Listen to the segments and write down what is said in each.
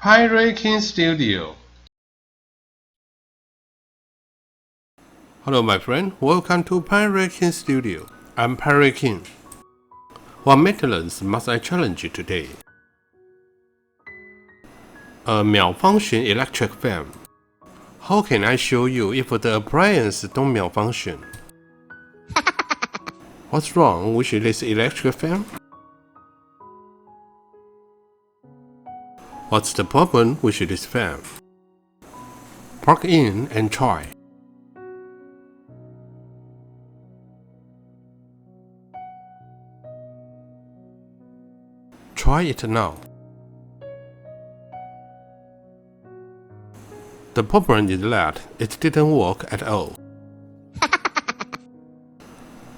Pirating Studio. Hello, my friend. Welcome to Pirating Studio. I'm Pirating. What maintenance must I challenge you today? A malfunction electric fan. How can I show you if the appliance don't malfunction? What's wrong with this electric fan? What's the problem with this fan? Plug in and try. Try it now. The problem is that it didn't work at all.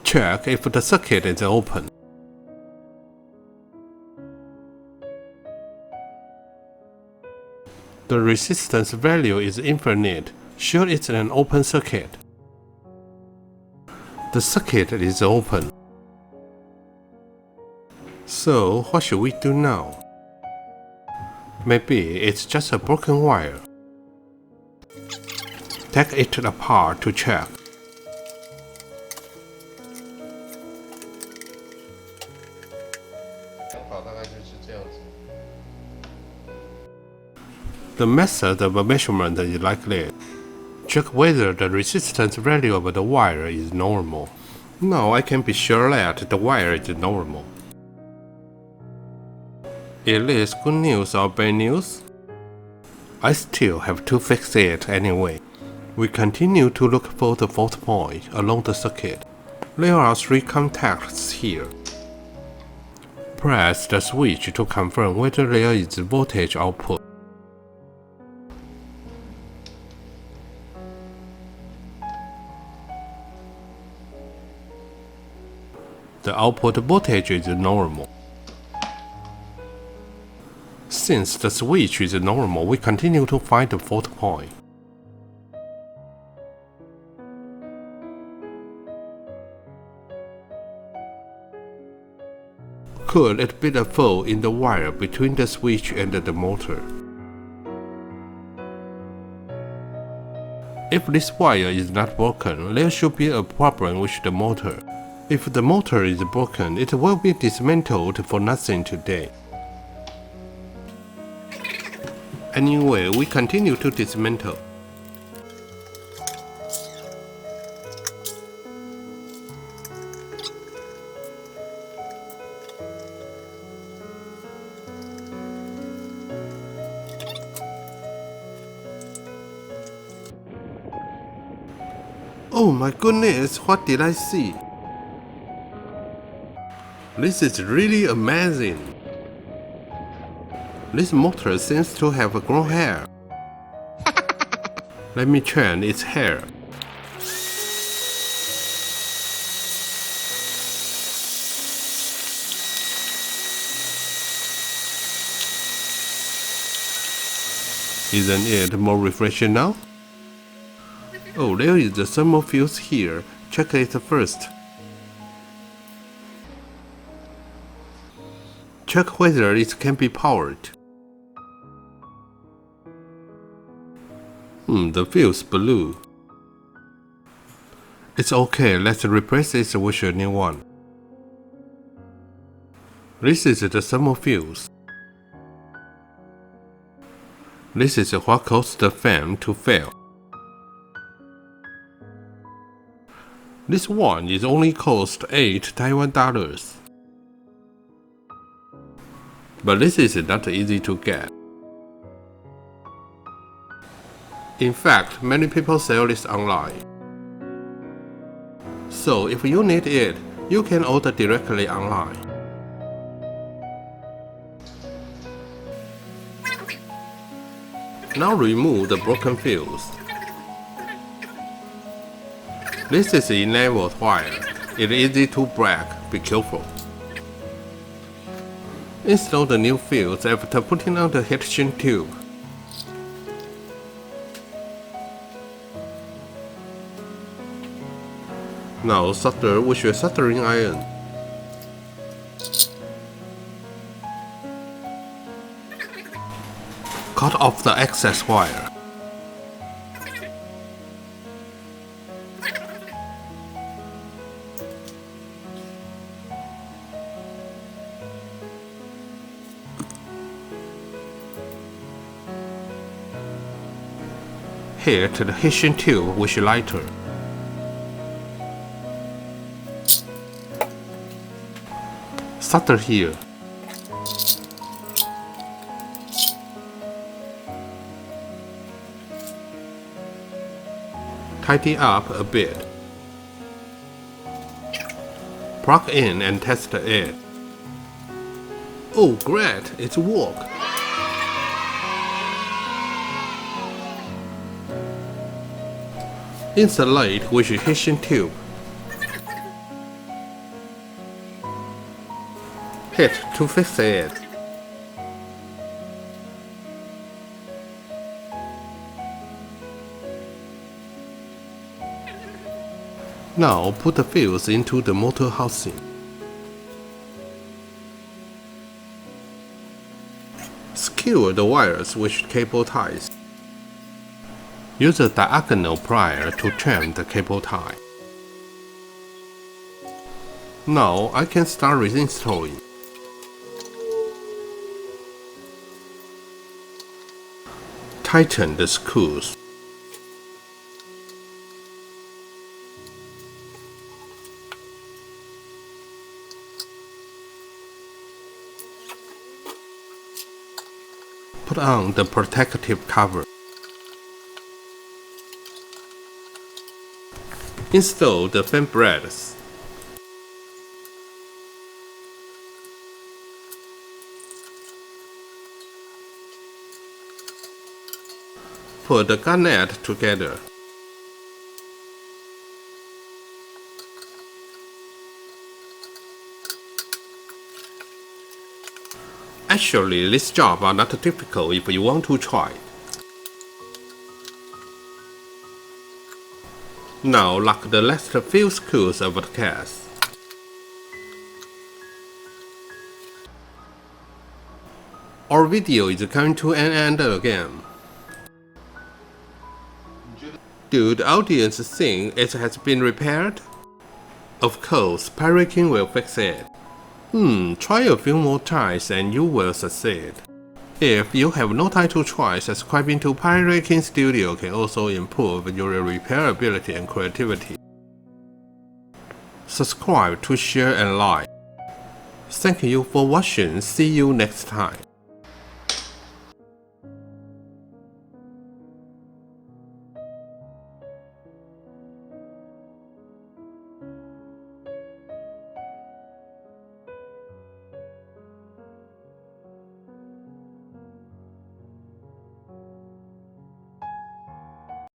Check if the circuit is open. The resistance value is infinite, sure it's an open circuit. The circuit is open. So, what should we do now? Maybe it's just a broken wire. Take it apart to check. The method of measurement is like this. Check whether the resistance value of the wire is normal. Now I can be sure that the wire is normal. Is this good news or bad news? I still have to fix it anyway. We continue to look for the fault point along the circuit. There are 3 contacts here. Press the switch to confirm whether there is voltage output. The output voltage is normal. Since the switch is normal, we continue to find the fault point. Could it be the fault in the wire between the switch and the motor? If this wire is not broken, there should be a problem with the motor. If the motor is broken, it will be dismantled for nothing today. Anyway, we continue to dismantle. Oh my goodness, what did I see? This is really amazing. This motor seems to have grown hair. Let me train its hair. Isn't it more refreshing now? Oh, there is a thermal fuse here. Check it first. Check whether it can be powered. The fuse blew. It's okay, let's replace it with a new one. This is the thermal fuse. This is what caused the fan to fail. This one is only cost 8 Taiwan dollars. But this is not easy to get. In fact, many people sell this online. So if you need it, you can order directly online. Now remove the broken fuse. This is 11-volt wire. It's easy to break, be careful. Install the new fuse after putting on the heatsink tube. Now solder with a soldering iron. cut off the excess wire. Heat the heating tube with lighter. Solder here. Tidy up a bit. Plug in and test it. Oh great, it's worked! Insulate with heating tube. Heat to fix it. Now put the fuse into the motor housing. Secure the wires with cable ties. Use a diagonal plier to trim the cable tie. Now I can start reinstalling. Tighten the screws. Put on the protective cover. Install the fan blades. Put the garnet together. Actually, this job are not difficult if you want to try. Now lock the last few screws of the case. Our video is coming to an end again. Do the audience think it has been repaired? Of course, pyraking will fix it. Try a few more times and you will succeed. If you have no time to try, subscribing to Diagnosing Studio can also improve your repairability and creativity. Subscribe to share and like. Thank you for watching. See you next time.